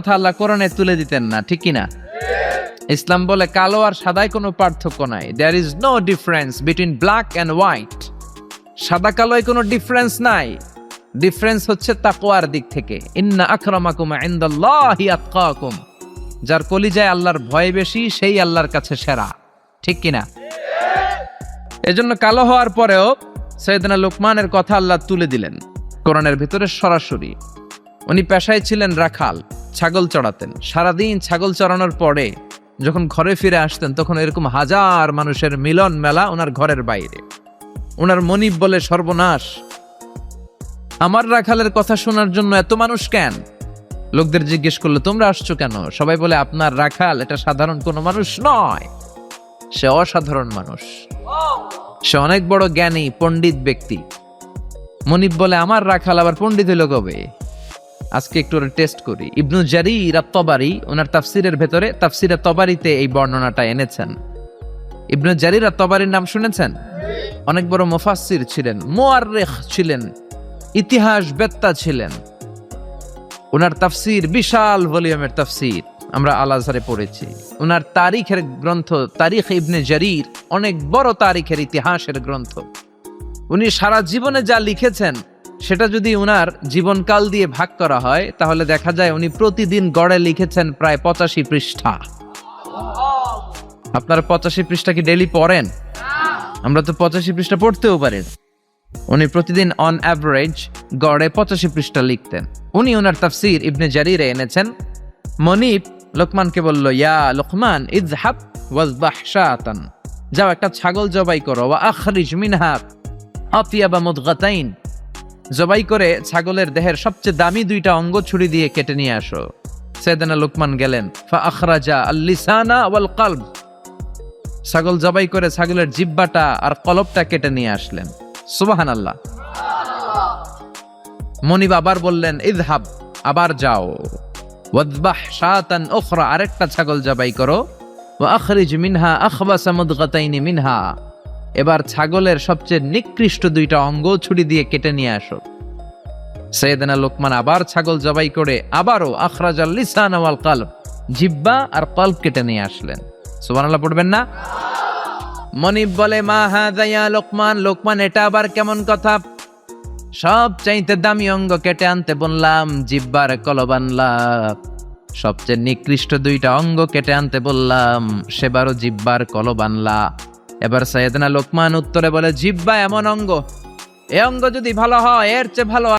কথা আল্লাহ কোরআনে তুলে দিতেন না, ঠিক কি না? ইসলাম বলে কালো আর সাদায় কোনো পার্থক্য নাই। There is no difference between black and white. সাদা কালোয় কোনো ডিফারেন্স নাই, ডিফারেন্স হচ্ছে তাকওয়ার দিক থেকে। ইন্না আকরামাকুম ইনদাল্লাহি আতকাকুম, যার কলিজায় আল্লাহর ভয় বেশি সেই আল্লাহর কাছে সেরা, ঠিক কি না? এজন্য কালো হওয়ার পরেও সাইয়েদনা লোকমানের কথা আল্লাহ তুলে দিলেন কোরআনের ভিতরে সরাসরি। উনি পেশায় ছিলেন রাখাল, ছাগল চড়াতেন। সারাদিন ছাগল চড়ানোর পরে যখন ঘরে ফিরে আসতেন তখন এরকম হাজার মানুষের মিলন মেলা ওনার ঘরের বাইরে। ওনার মনিব বলে, সর্বনাশ, আমার রাখালের কথা শোনার জন্য এত মানুষ কেন? লোকদের জিজ্ঞেস করলো, তোমরা আসছো কেন? সবাই বলে, আপনার রাখাল এটা সাধারণ কোনো মানুষ নয়, সে অসাধারণ মানুষ, সে অনেক বড় জ্ঞানী পণ্ডিত ব্যক্তি। মনিব বলে, আমার রাখাল আবার পণ্ডিত হইল কবে? আজকে একটু টেস্ট করি। ইবনু জারির আত-তাবারি ওনার তাফসিরের ভেতরে, তাফসিরে তাবারিতে এই বর্ণনাটা এনেছেন। ইবনু জারির আত-তাবারির নাম শুনেছেন? অনেক বড় মুফাসসির ছিলেন, মুআররিখ ছিলেন, ইতিহাস বেত্তা ছিলেন। ওনার তাফসির বিশাল ভলিউমের তাফসির, আমরা আল আজহারে পড়েছি। ওনার তারিখের গ্রন্থ তারিখ ইবনে জারির অনেক বড় তারিখের ইতিহাসের গ্রন্থ। উনি সারা জীবনে যা লিখেছেন সেটা যদি উনার জীবনকাল দিয়ে ভাগ করা হয় তাহলে দেখা যায় উনি প্রতিদিন গড়ে লিখেছেন প্রায় 85 পৃষ্ঠা। আপনারা 85 পৃষ্ঠা কি ডেইলি পড়েন? আমরা তো 85 পৃষ্ঠা পড়তেও পারি। উনি প্রতিদিন অন অ্যাভারেজ গড়ে 85 পৃষ্ঠা লিখতেন। উনি ওনার তাফসির ইবনে জারিরে এনেছেন। মনিব লোকমানকে বলল, ইয়া লোকমান ইযহাব ওয়াজবাহ শাতান, যাও একটা ছাগল জবাই করো, ওয়া আখরিজ মিনহা আতিয়াবা মুদগাতাইন, জবাই করে ছাগলের দেহের সবচেয়ে দামি 2টা অঙ্গ ছুরি দিয়ে কেটে নিয়ে আসো। সাইয়েদনা লোকমান গেলেন, ফা আখরাজা আল-লিসানা ওয়াল কলব, ছাগল জবাই করে ছাগলের জিহ্বাটা আর কলবটা কেটে নিয়ে আসলেন। সুবহানাল্লাহ। মনিব আবার বললেন, ইযহাব, আবার যাও, ওয়াজবাহ শাতান উখরা, আরেকটা ছাগল জবাই করো, ওয়া আখরিজ মিনহা আখবাসা মুদগাতাইন মিনহা, এবার ছাগলের সবচেয়ে নিকৃষ্ট 2টা অঙ্গ ছুরি দিয়ে কেটে নিয়ে আসো। সাইয়েদনা লোকমান আবার ছাগল জবাই করে আবারও আখরাজাল লিসান ওয়াল কলব, জিহ্বা আর কলব কেটে নিয়ে আসলেন। সুবহানাল্লাহ পড়বেন না? মনিব বলে, মা হাযা ইয়া লোকমান, লোকমান এটা আবার কেমন কথা? সব চাইতে দামি অঙ্গ কেটে আনতে বললাম, জিহ্বার কলব আনলাম, সবচেয়ে নিকৃষ্ট 2টা অঙ্গ কেটে আনতে বললাম, সেবারও জিহ্বার কলব আনলা। এবার সাইয়েদনা লোকমান উত্তরে বলে, জিহ্বা এমন অঙ্গ, এ অঙ্গ যদি ভালো হয় এর চেয়ে ভালো